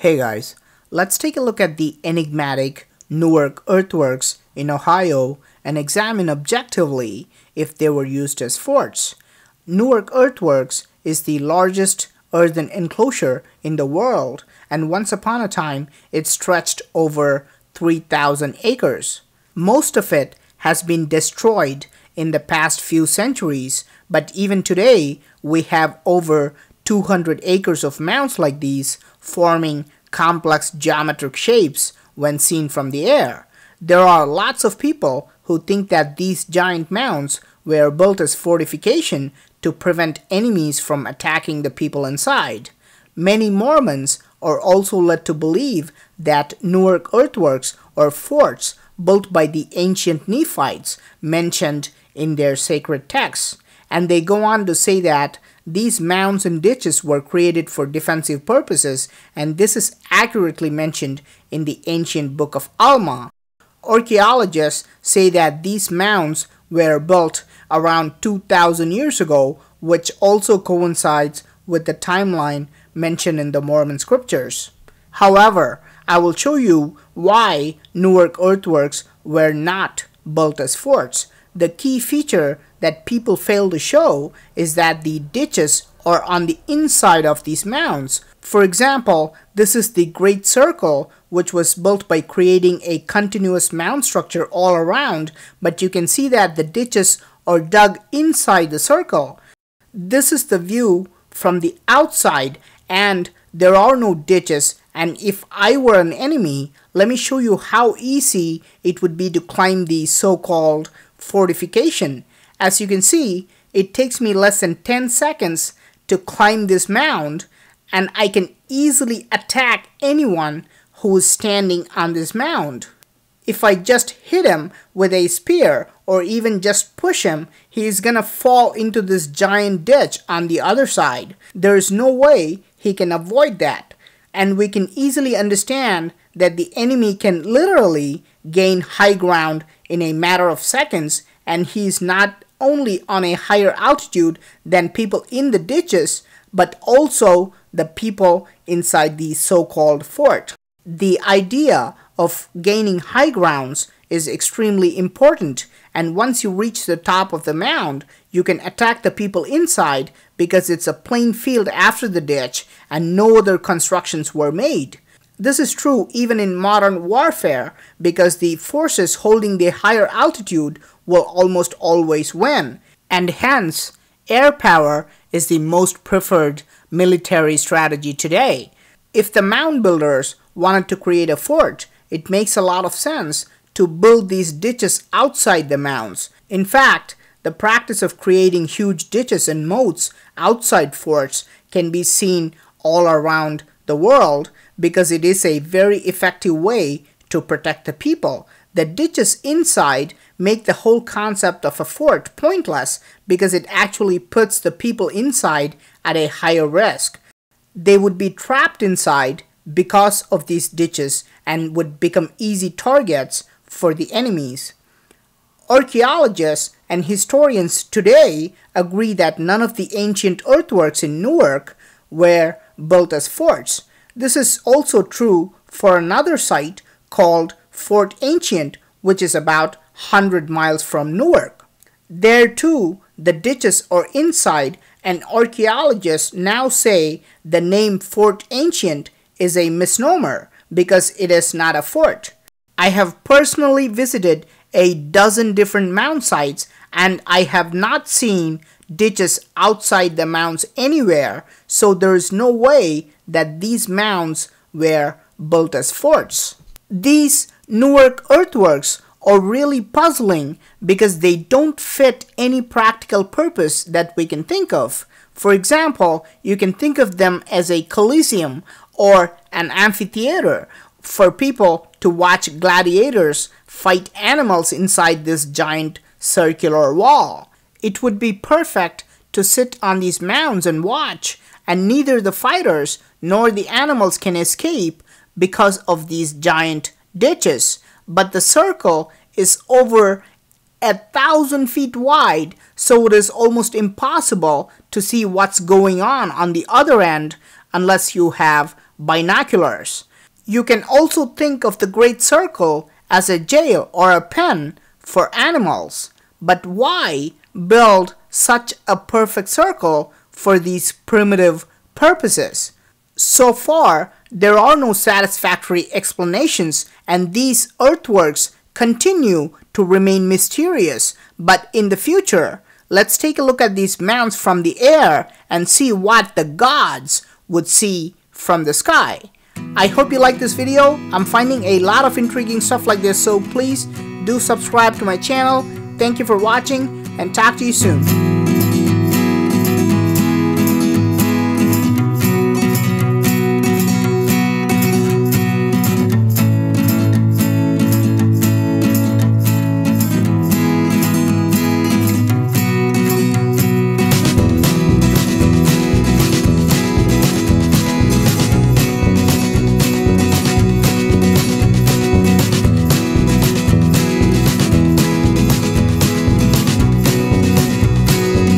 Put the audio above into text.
Hey guys, let's take a look at the enigmatic Newark Earthworks in Ohio and examine objectively if they were used as forts. Newark Earthworks is the largest earthen enclosure in the world, and once upon a time it stretched over 3,000 acres. Most of it has been destroyed in the past few centuries, but even today we have over 200 acres of mounds like these, forming complex geometric shapes when seen from the air. There are lots of people who think that these giant mounds were built as fortification to prevent enemies from attacking the people inside. Many Mormons are also led to believe that Newark earthworks are forts built by the ancient Nephites mentioned in their sacred texts, and they go on to say that these mounds and ditches were created for defensive purposes, and this is accurately mentioned in the ancient Book of Alma. Archaeologists say that these mounds were built around 2,000 years ago, which also coincides with the timeline mentioned in the Mormon Scriptures. However, I will show you why Newark earthworks were not built as forts. The key feature that people fail to show is that the ditches are on the inside of these mounds. For example, this is the Great Circle, which was built by creating a continuous mound structure all around, but you can see that the ditches are dug inside the circle. This is the view from the outside, and there are no ditches, and if I were an enemy, let me show you how easy it would be to climb the so-called fortification. As you can see, it takes me less than 10 seconds to climb this mound, and I can easily attack anyone who is standing on this mound. If I just hit him with a spear or even just push him, he is gonna fall into this giant ditch on the other side. There is no way he can avoid that, and we can easily understand that the enemy can literally gain high ground in a matter of seconds, and he is not only on a higher altitude than people in the ditches, but also the people inside the so-called fort. The idea of gaining high grounds is extremely important, and once you reach the top of the mound, you can attack the people inside because it's a plain field after the ditch and no other constructions were made. This is true even in modern warfare because the forces holding the higher altitude will almost always win, and hence air power is the most preferred military strategy today. If the mound builders wanted to create a fort, it makes a lot of sense to build these ditches outside the mounds. In fact, the practice of creating huge ditches and moats outside forts can be seen all around the world because it is a very effective way to protect the people. The ditches inside make the whole concept of a fort pointless because it actually puts the people inside at a higher risk. They would be trapped inside because of these ditches and would become easy targets for the enemies. Archaeologists and historians today agree that none of the ancient earthworks in Newark were built as forts. This is also true for another site called Fort Ancient, which is about 100 miles from Newark. There too, the ditches are inside, and archaeologists now say the name Fort Ancient is a misnomer because it is not a fort. I have personally visited a dozen different mound sites, and I have not seen ditches outside the mounds anywhere, so there is no way that these mounds were built as forts. These Newark earthworks are really puzzling because they don't fit any practical purpose that we can think of. For example, you can think of them as a coliseum or an amphitheater for people to watch gladiators fight animals inside this giant circular wall. It would be perfect to sit on these mounds and watch, and neither the fighters nor the animals can escape because of these giant ditches. But the circle is over 1,000 feet wide, so it is almost impossible to see what's going on the other end unless you have binoculars. You can also think of the Great Circle as a jail or a pen for animals. But why build such a perfect circle for these primitive purposes? So far, there are no satisfactory explanations, and these earthworks continue to remain mysterious. But in the future, let's take a look at these mounds from the air and see what the gods would see from the sky. I hope you like this video. I'm finding a lot of intriguing stuff like this, so please do subscribe to my channel. Thank you for watching, and talk to you soon.